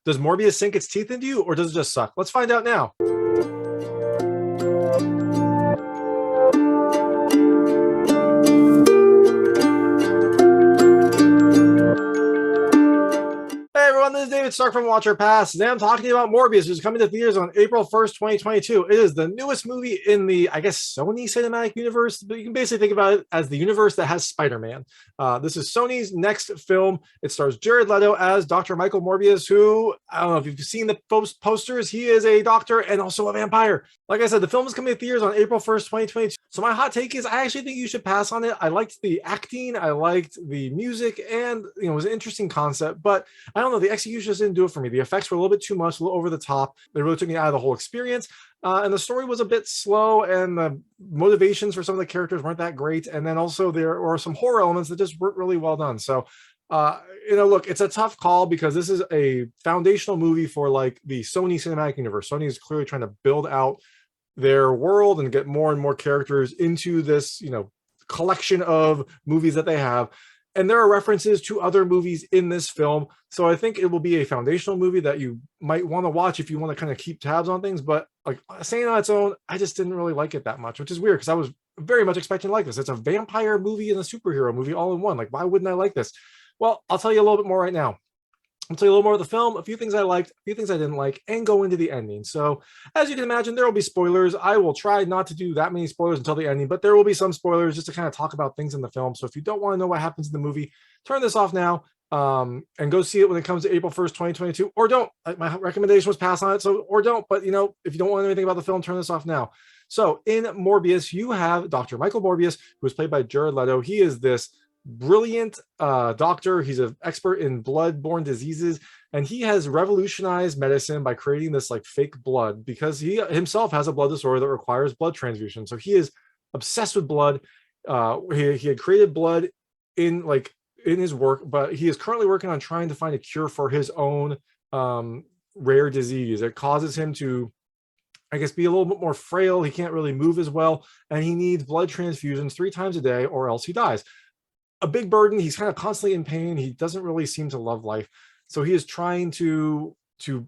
Does Morbius sink its teeth into you, or does it just suck? Let's find out now. Hey everyone, this is David Stark from Watcher Pass. Today I'm talking to you about Morbius, which is coming to theaters on April 1st, 2022. It is the newest movie in the, I guess, Sony cinematic universe, but you can basically think about it as the universe that has Spider-Man. This is Sony's next film. It stars Jared Leto as Dr. Michael Morbius, who, I don't know if you've seen the posters, he is a doctor and also a vampire. Like I said, the film is coming to theaters on April 1st, 2022. So my hot take is I actually think you should pass on it. I liked the acting, I liked the music, and it was an interesting concept, but I don't know, the execution just didn't do it for me. The effects were a little bit too much, a little over the top. They really took me out of the whole experience. And the story was a bit slow, and the motivations for some of the characters weren't that great. And then also there were some horror elements that just weren't really well done. So, look, it's a tough call because this is a foundational movie for like the Sony cinematic universe. Sony is clearly trying to build out their world and get more and more characters into this, collection of movies that they have. And there are references to other movies in this film. So I think it will be a foundational movie that you might want to watch if you want to kind of keep tabs on things. But like saying on its own, I just didn't really like it that much, which is weird because I was very much expecting to like this. It's a vampire movie and a superhero movie all in one. Like, why wouldn't I like this? Well, I'll tell you a little bit more right now. I'll tell you a little more of the film, a few things I liked, a few things I didn't like, and go into the ending. So as you can imagine, there will be spoilers. I will try not to do that many spoilers until the ending, but there will be some spoilers just to kind of talk about things in the film. So if you don't want to know what happens in the movie, turn this off now and go see it when it comes to April 1st, 2022, or don't. My recommendation was pass on it, so or don't. But if you don't want to know anything about the film, turn this off now. So in Morbius, you have Dr. Michael Morbius, who is played by Jared Leto. He is this brilliant doctor. He's an expert in blood-borne diseases, and he has revolutionized medicine by creating this like fake blood because he himself has a blood disorder that requires blood transfusion. So he is obsessed with blood. He had created blood in his work, but he is currently working on trying to find a cure for his own rare disease. It causes him to, I guess, be a little bit more frail. He can't really move as well, and he needs blood transfusions 3 times a day or else he dies. A big burden. He's kind of constantly in pain. He doesn't really seem to love life. So he is trying to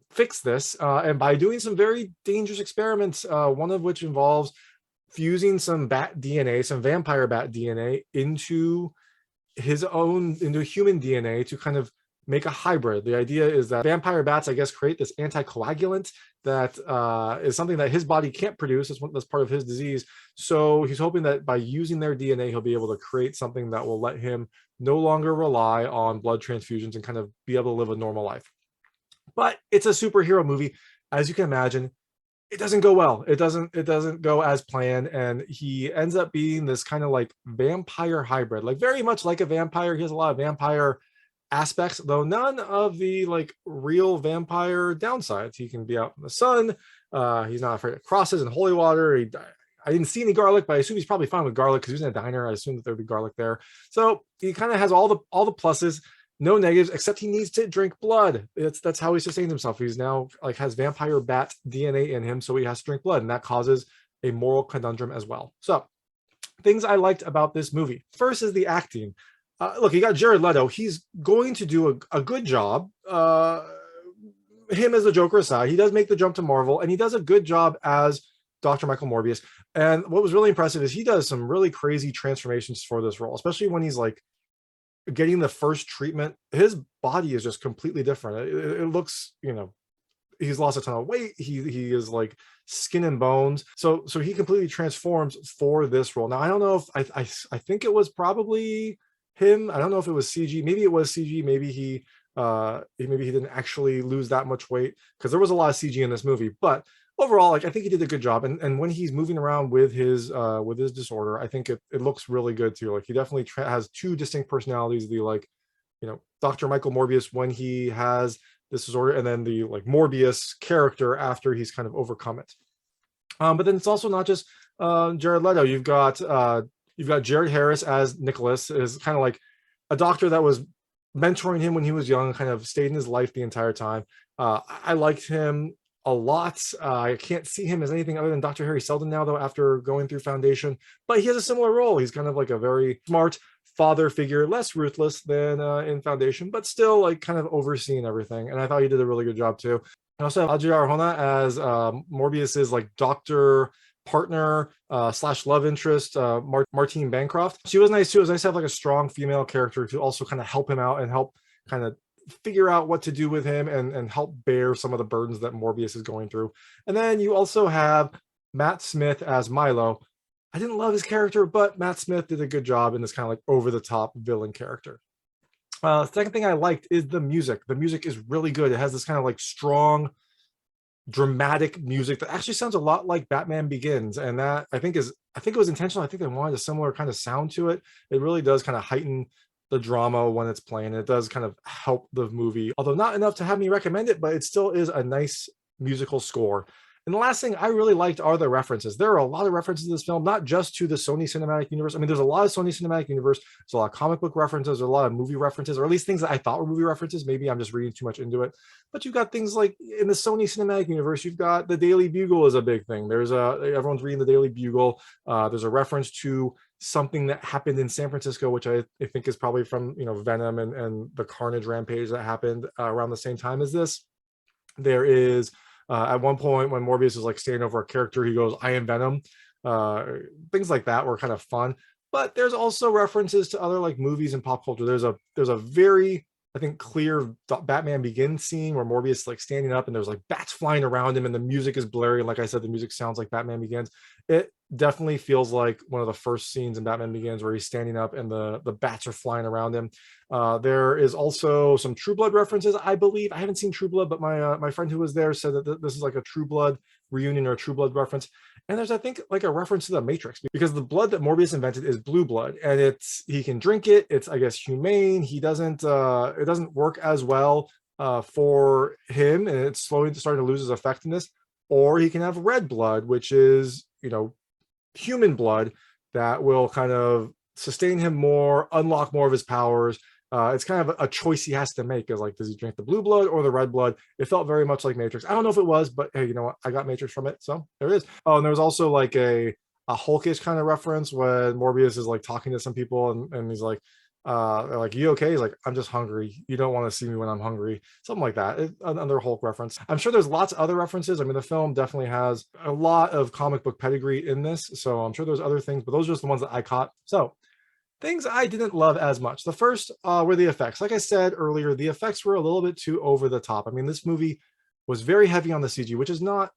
fix this, and by doing some very dangerous experiments, one of which involves fusing some bat DNA, some vampire bat DNA into human DNA to kind of make a hybrid. The idea is that vampire bats, I guess, create this anticoagulant that is something that his body can't produce. That's part of his disease. So he's hoping that by using their DNA, he'll be able to create something that will let him no longer rely on blood transfusions and kind of be able to live a normal life. But it's a superhero movie. As you can imagine, it doesn't go well. It doesn't go as planned, and he ends up being this kind of like vampire hybrid, like very much like a vampire. He has a lot of vampire aspects, though none of the like real vampire downsides. He can be out in the sun. He's not afraid of crosses and holy water. I didn't see any garlic, but I assume he's probably fine with garlic because he was in a diner. I assume that there'd be garlic there. So he kind of has all the pluses, no negatives, except he needs to drink blood. That's how he sustains himself. He's now like has vampire bat DNA in him, so he has to drink blood, and that causes a moral conundrum as well. So things I liked about this movie. First is the acting. Look, you got Jared Leto. He's going to do a good job. Him as the Joker aside, he does make the jump to Marvel, and he does a good job as Dr. Michael Morbius. And what was really impressive is he does some really crazy transformations for this role, especially when he's like getting the first treatment. His body is just completely different. It looks, he's lost a ton of weight. He is like skin and bones. So he completely transforms for this role. Now, I don't know if I think it was probably him. I don't know if it was CG. Maybe it was CG. Maybe he didn't actually lose that much weight because there was a lot of CG in this movie. But overall, like I think he did a good job. And when he's moving around with his disorder, I think it looks really good too. Like he definitely has 2 distinct personalities. The Dr. Michael Morbius when he has this disorder, and then the like Morbius character after he's kind of overcome it. But then it's also not just Jared Leto. You've got Jared Harris as Nikolas, is kind of like a doctor that was mentoring him when he was young, kind of stayed in his life the entire time. I liked him a lot. I can't see him as anything other than Dr. Harry Seldon now, though, after going through Foundation, but he has a similar role. He's kind of like a very smart, father figure, less ruthless than in Foundation, but still like kind of overseeing everything. And I thought he did a really good job too. I also have Adria Arjona as Morbius's like doctor partner slash love interest, Martine Bancroft. She was nice too. It was nice to have like a strong female character to also kind of help him out and help kind of figure out what to do with him and help bear some of the burdens that Morbius is going through. And then you also have Matt Smith as Milo. I didn't love his character, but Matt Smith did a good job in this kind of like over the top villain character. Second thing I liked is the music. The music is really good. It has this kind of like strong, dramatic music that actually sounds a lot like Batman Begins, and that I think it was intentional. I think they wanted a similar kind of sound to it. It really does kind of heighten the drama when it's playing. It does kind of help the movie, although not enough to have me recommend it, but it still is a nice musical score. And the last thing I really liked are the references. There are a lot of references in this film, not just to the Sony Cinematic Universe. I mean, there's a lot of Sony Cinematic Universe. There's a lot of comic book references. There's a lot of movie references, or at least things that I thought were movie references. Maybe I'm just reading too much into it. But you've got things like in the Sony Cinematic Universe, you've got the Daily Bugle is a big thing. Everyone's reading the Daily Bugle. There's a reference to something that happened in San Francisco, which I think is probably from Venom and the Carnage rampage that happened around the same time as this. There is at one point when Morbius is like standing over a character, he goes, "I am Venom." Things like that were kind of fun. But there's also references to other like movies and pop culture. There's a very, I think, clear Batman Begins scene where Morbius is like standing up and there's like bats flying around him and the music is blurry. And like I said, the music sounds like Batman Begins. It definitely feels like one of the first scenes in Batman Begins where he's standing up and the bats are flying around him. There is also some True Blood references, I believe. I haven't seen True Blood, but my friend who was there said that this is like a True Blood reunion or a True Blood reference. And there's, I think, like a reference to the Matrix, because the blood that Morbius invented is blue blood, and he can drink it. It's, I guess, humane. It doesn't work as well for him, and it's slowly starting to lose its effectiveness. Or he can have red blood, which is, human blood that will kind of sustain him more, unlock more of his powers. It's kind of a choice he has to make, is like, does he drink the blue blood or the red blood? It felt very much like Matrix. I don't know if it was, but hey, you know what? I got Matrix from it, so there it is. Oh, and there was also like a Hulkish kind of reference when Morbius is like talking to some people and he's like, they're like, "You okay?" He's like, "I'm just hungry. You don't want to see me when I'm hungry." Something like that. Another Hulk reference. I'm sure there's lots of other references. I mean, the film definitely has a lot of comic book pedigree in this, so I'm sure there's other things, but those are just the ones that I caught. So things I didn't love as much. The first were the effects. Like I said earlier, the effects were a little bit too over the top. I mean, this movie was very heavy on the CG, which is not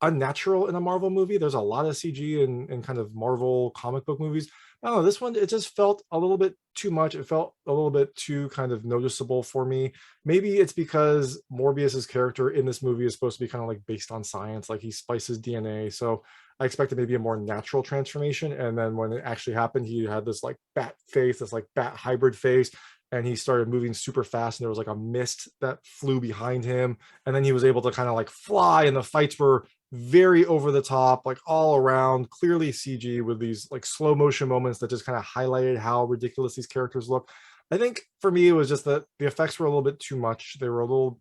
unnatural in a Marvel movie. There's a lot of CG in kind of Marvel comic book movies. I don't know, this one, it just felt a little bit too much. It felt a little bit too kind of noticeable for me. Maybe it's because Morbius's character in this movie is supposed to be kind of like based on science, like he splices DNA. So I expected maybe a more natural transformation. And then when it actually happened, he had this like bat face, this like bat hybrid face, and he started moving super fast, and there was like a mist that flew behind him. And then he was able to kind of like fly, and the fights were very over the top, like all around, clearly CG, with these like slow motion moments that just kind of highlighted how ridiculous these characters look. I think for me, it was just that the effects were a little bit too much. They were a little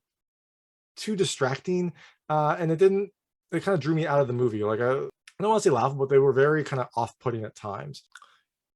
too distracting, and it kind of drew me out of the movie. Like, I don't want to say laughable, but they were very kind of off-putting at times.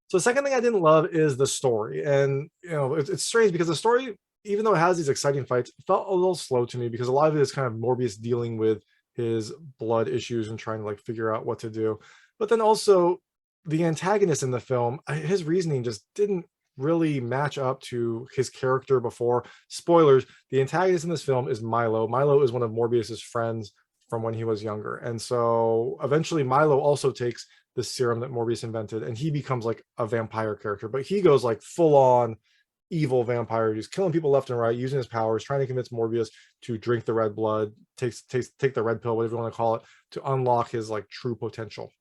So the second thing I didn't love is the story. And, it's strange because the story, even though it has these exciting fights, felt a little slow to me, because a lot of it is kind of Morbius dealing with his blood issues and trying to like figure out what to do. But then also the antagonist in the film, his reasoning just didn't really match up to his character before. Spoilers, the antagonist in this film is Milo. Milo is one of Morbius's friends from when he was younger. And so eventually Milo also takes the serum that Morbius invented, and he becomes like a vampire character, but he goes like full on evil vampire. He's killing people left and right, using his powers, trying to convince Morbius to drink the red blood, take the red pill, whatever you want to call it, to unlock his like true potential.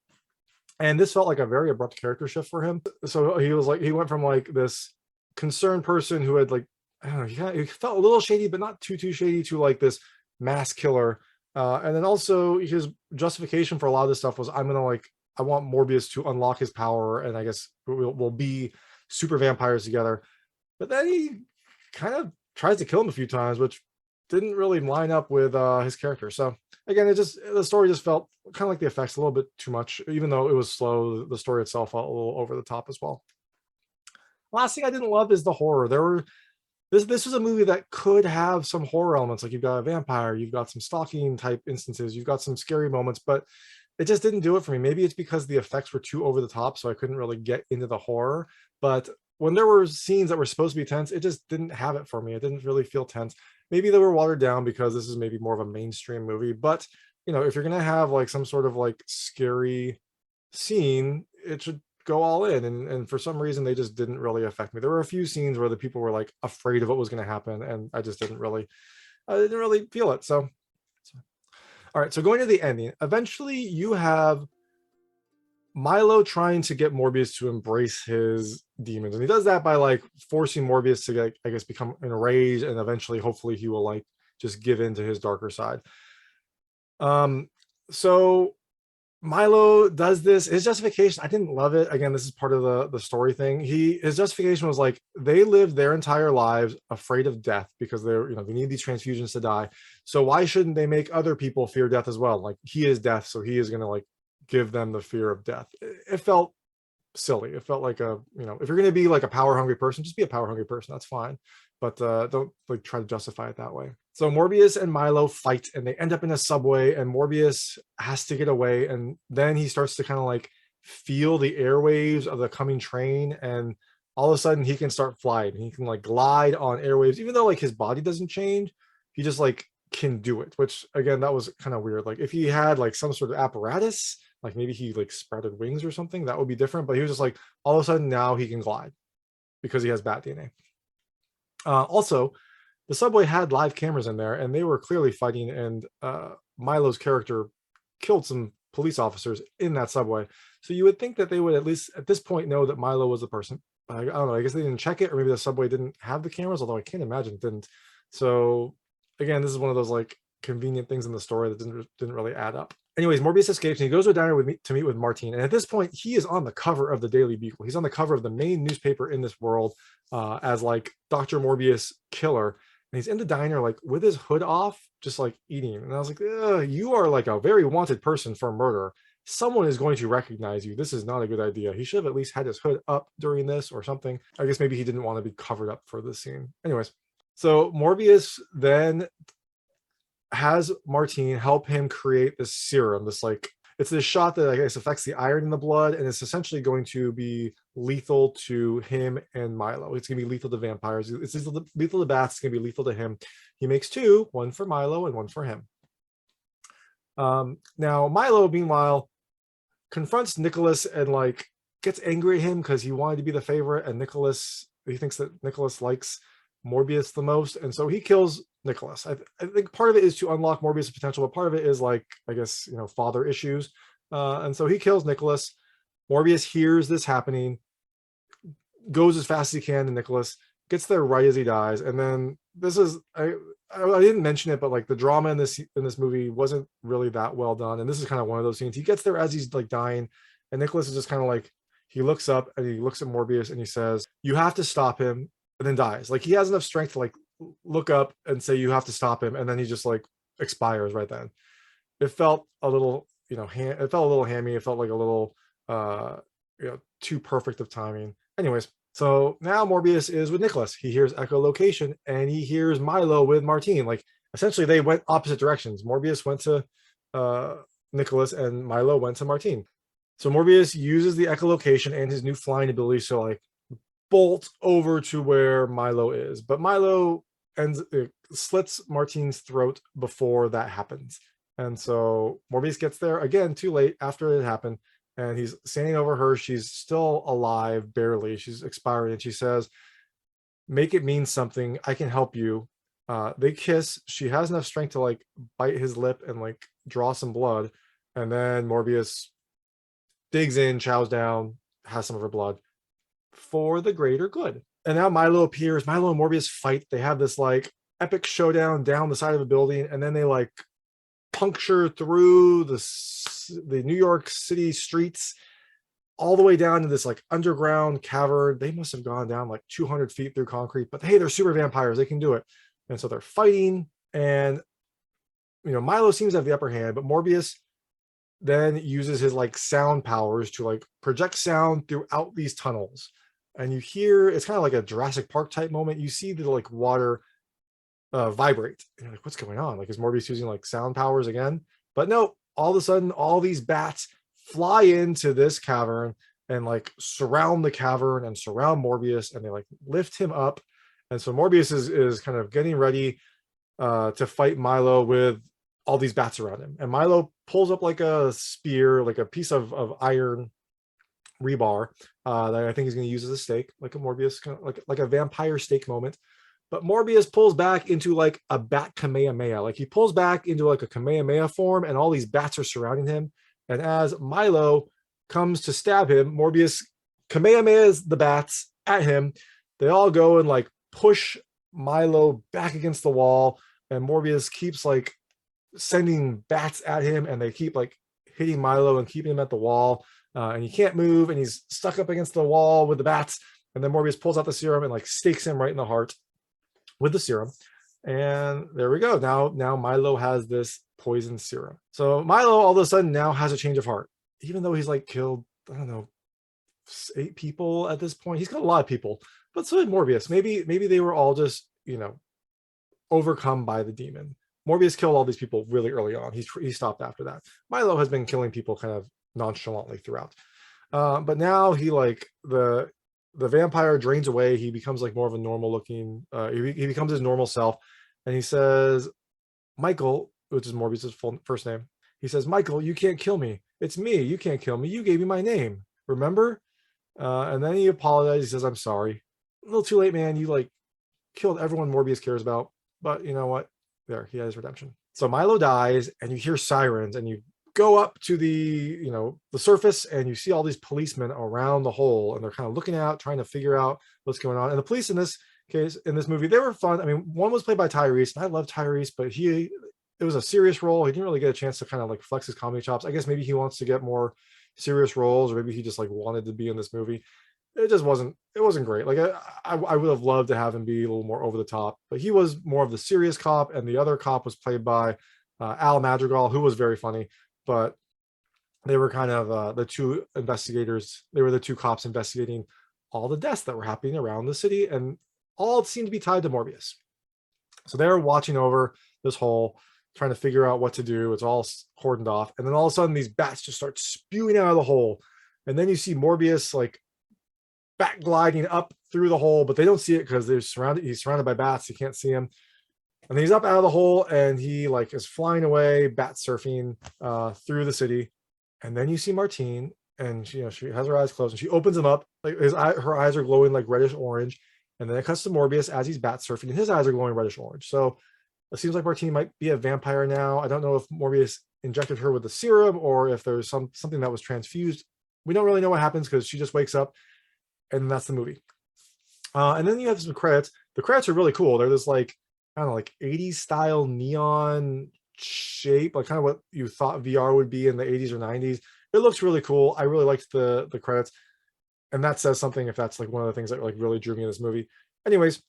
And this felt like a very abrupt character shift for him. So he went from like this concerned person who had like, I don't know, he felt a little shady, but not too shady, to like this mass killer. And then also his justification for a lot of this stuff was, I want Morbius to unlock his power, and I guess we'll be super vampires together. But then he kind of tries to kill him a few times, which didn't really line up with his character. So again, the story just felt kind of like the effects a little bit too much. Even though it was slow, the story itself felt a little over the top as well. Last thing I didn't love is the horror. This was a movie that could have some horror elements. Like you've got a vampire, you've got some stalking type instances, you've got some scary moments, but it just didn't do it for me. Maybe it's because the effects were too over the top, so I couldn't really get into the horror. But when there were scenes that were supposed to be tense, it just didn't have it for me. It didn't really feel tense. Maybe they were watered down because this is maybe more of a mainstream movie. But if you're gonna have like some sort of like scary scene, it should go all in. And for some reason, they just didn't really affect me. There were a few scenes where the people were like afraid of what was going to happen, and I didn't really feel it. So, all right. So going to the ending, eventually you have Milo trying to get Morbius to embrace his demons, and he does that by like forcing Morbius to get, I guess, become enraged, and eventually, hopefully, he will like just give in to his darker side. So Milo does this. His justification, I didn't love it. Again, this is part of the story thing. His justification was like, they lived their entire lives afraid of death because they need these transfusions to die. So why shouldn't they make other people fear death as well? Like, he is death, so he is going to like give them the fear of death. It felt silly. It felt like if you're going to be like a power hungry person, just be a power hungry person. That's fine. But don't like try to justify it that way. So Morbius and Milo fight, and they end up in a subway, and Morbius has to get away. And then he starts to kind of like feel the airwaves of the coming train, and all of a sudden he can start flying. He can like glide on airwaves, even though like his body doesn't change. He just like can do it, which again, that was kind of weird. Like if he had like some sort of apparatus, like maybe he like sprouted wings or something, that would be different. But he was just like, all of a sudden now he can glide because he has bat DNA. Also, the subway had live cameras in there, and they were clearly fighting, and Milo's character killed some police officers in that subway. So you would think that they would at least at this point know that Milo was the person. I don't know. I guess they didn't check it, or maybe the subway didn't have the cameras, although I can't imagine it didn't. So again, this is one of those like convenient things in the story that didn't really add up. Anyways, Morbius escapes, and he goes to a diner to meet with Martine. And at this point, he is on the cover of the Daily Beagle. He's on the cover of the main newspaper in this world as like Dr. Morbius killer. And he's in the diner like with his hood off, just like eating. And I was like, you are like a very wanted person for murder. Someone is going to recognize you. This is not a good idea. He should have at least had his hood up during this or something. I guess maybe he didn't want to be covered up for this scene. Anyways, so Morbius then has Martine help him create this serum. It's this shot that I guess affects the iron in the blood, and it's essentially going to be lethal to him and Milo. It's going to be lethal to vampires. It's lethal to bats. It's going to be lethal to him. He makes two, one for Milo and one for him. Now Milo, meanwhile, confronts Nikolas and like gets angry at him because he wanted to be the favorite, and he thinks that Nikolas likes Morbius the most, and so he kills Nikolas. I think part of it is to unlock Morbius' potential, but part of it is like, I guess, father issues. And so he kills Nikolas. Morbius hears this happening, goes as fast as he can to Nikolas, gets there right as he dies. And then this is, I didn't mention it, but like the drama in this movie wasn't really that well done. And this is kind of one of those scenes. He gets there as he's like dying, and Nikolas is just kind of like, he looks up and he looks at Morbius and he says, "You have to stop him," and then dies. Like he has enough strength to like look up and say, "You have to stop him," and then he just like expires right then. It felt a little, it felt a little hammy. It felt like a little, too perfect of timing. Anyways, so now Morbius is with Nikolas. He hears echolocation, and he hears Milo with Martine. Like essentially, they went opposite directions. Morbius went to Nikolas, and Milo went to Martine. So Morbius uses the echolocation and his new flying abilities to like bolt over to where Milo is, but Milo slits Martine's throat before that happens. And so Morbius gets there again too late after it happened, and he's standing over her. She's still alive, barely. She's expiring, and she says, "Make it mean something. I can help you." They kiss. She has enough strength to like bite his lip and like draw some blood, and then Morbius digs in, chows down, has some of her blood for the greater good. And now Milo appears. Milo and Morbius fight. They have this like epic showdown down the side of a building, and then they like puncture through the New York City streets all the way down to this like underground cavern. They must have gone down like 200 feet through concrete, but hey, they're super vampires. They can do it. And so they're fighting, and Milo seems to have the upper hand, but Morbius then uses his like sound powers to like project sound throughout these tunnels. and you hear, it's kind of like a Jurassic Park type moment. You see the like water vibrate. And you're like, what's going on? Like, is Morbius using like sound powers again? But no, all of a sudden, all these bats fly into this cavern and like surround the cavern and surround Morbius, and they like lift him up. And so Morbius is kind of getting ready to fight Milo with all these bats around him. And Milo pulls up like a spear, like a piece of iron rebar that I think he's going to use as a stake, like a Morbius, kind of like a vampire stake moment. But Morbius pulls back into like a bat Kamehameha. Like he pulls back into like a Kamehameha form, and all these bats are surrounding him. And as Milo comes to stab him, Morbius Kamehamehas the bats at him. They all go and like push Milo back against the wall, and Morbius keeps like sending bats at him, and they keep like hitting Milo and keeping him at the wall. And he can't move, and he's stuck up against the wall with the bats. And then Morbius pulls out the serum and like stakes him right in the heart with the serum. And there we go. Now Milo has this poison serum. So Milo all of a sudden now has a change of heart, even though he's like killed, I don't know, 8 people at this point. He's killed a lot of people, but so did Morbius. Maybe they were all just, you know, overcome by the demon. Morbius killed all these people really early on. He stopped after that. Milo has been killing people kind of nonchalantly throughout. But now he like the vampire drains away. He becomes like more of a normal looking, he becomes his normal self. And he says, Michael, which is Morbius's first name. He says, Michael, you can't kill me. It's me. You can't kill me. You gave me my name. Remember? And then he apologizes. He says, I'm sorry. A little too late, man. You like killed everyone Morbius cares about. But you know what? There, he has redemption. So Milo dies, and you hear sirens, and you go up to the surface, and you see all these policemen around the hole, and they're kind of looking out, trying to figure out what's going on. And the police in this case, in this movie, they were fun. I mean, one was played by Tyrese, and I love Tyrese, but it was a serious role. He didn't really get a chance to kind of like flex his comedy chops. I guess maybe he wants to get more serious roles, or maybe he just like wanted to be in this movie. It just wasn't great. Like I would have loved to have him be a little more over the top, but he was more of the serious cop, and the other cop was played by Al Madrigal, who was very funny. But they were kind of the two investigators. They were the two cops investigating all the deaths that were happening around the city, and all seemed to be tied to Morbius. So they're watching over this hole, trying to figure out what to do. It's all cordoned off, and then all of a sudden these bats just start spewing out of the hole, and then you see Morbius like bat gliding up through the hole, but they don't see it because he's surrounded by bats. You can't see him. And then he's up out of the hole, and he like is flying away, bat surfing through the city. And then you see Martine, and she has her eyes closed, and she opens them up. Like her eyes are glowing like reddish orange. And then it cuts to Morbius as he's bat surfing, and his eyes are glowing reddish orange. So it seems like Martine might be a vampire now. I don't know if Morbius injected her with the serum, or if there's something that was transfused. We don't really know what happens, because she just wakes up, and that's the movie. And then you have some credits. The credits are really cool. They're this like, I don't know, like 80s style neon shape, like kind of what you thought VR would be in the 80s or 90s. It looks really cool. I really liked the credits, and that says something if that's like one of the things that like really drew me in this movie. Anyways,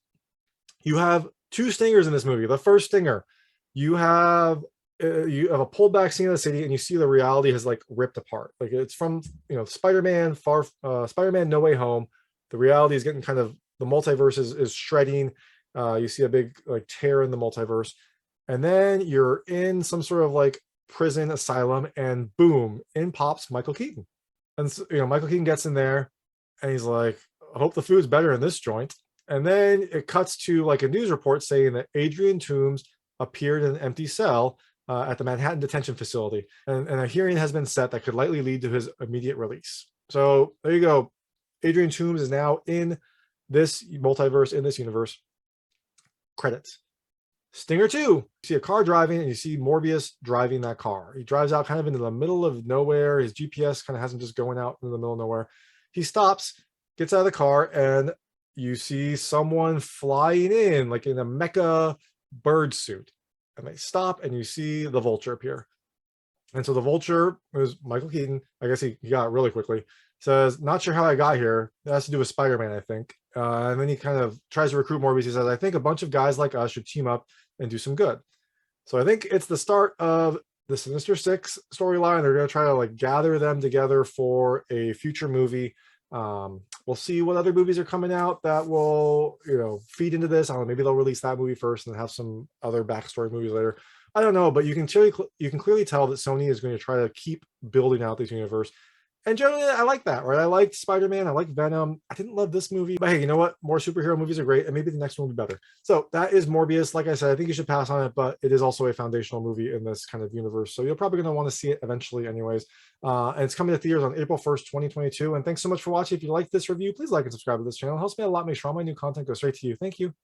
you have 2 stingers in this movie. The first stinger, you have a pulled back scene of the city, and you see the reality has like ripped apart. Like it's from Spider-Man Spider-Man No Way Home. The reality is getting kind of, the multiverse is shredding. You see a big like tear in the multiverse, and then you're in some sort of like prison asylum, and boom, in pops Michael Keaton. And so, Michael Keaton gets in there, and he's like, I hope the food's better in this joint. And then it cuts to like a news report saying that Adrian Toombs appeared in an empty cell at the Manhattan detention facility, and a hearing has been set that could likely lead to his immediate release. So there you go. Adrian Toombs is now in this multiverse, in this universe. Credits. Stinger 2, you see a car driving, and you see Morbius driving that car. He drives out kind of into the middle of nowhere. His GPS kind of has him just going out into the middle of nowhere. He stops, gets out of the car, and you see someone flying in like in a mecha bird suit. And they stop, and you see the Vulture appear. And so the Vulture is Michael Keaton. I guess he got it really quickly. Says, not sure how I got here. It has to do with Spider-Man, I think. And then he kind of tries to recruit Morbius. He says, I think a bunch of guys like us should team up and do some good. So I think it's the start of the Sinister Six storyline. They're going to try to like gather them together for a future movie. We'll see what other movies are coming out that will, feed into this. I don't know, maybe they'll release that movie first and have some other backstory movies later. I don't know, but you can clearly tell that Sony is going to try to keep building out this universe. And generally, I like that, right? I liked Spider-Man. I like Venom. I didn't love this movie, but hey, you know what? More superhero movies are great, and maybe the next one will be better. So that is Morbius. Like I said, I think you should pass on it, but it is also a foundational movie in this kind of universe. So you're probably going to want to see it eventually anyways. And it's coming to theaters on April 1st, 2022. And thanks so much for watching. If you liked this review, please like and subscribe to this channel. It helps me a lot. Make sure all my new content goes straight to you. Thank you.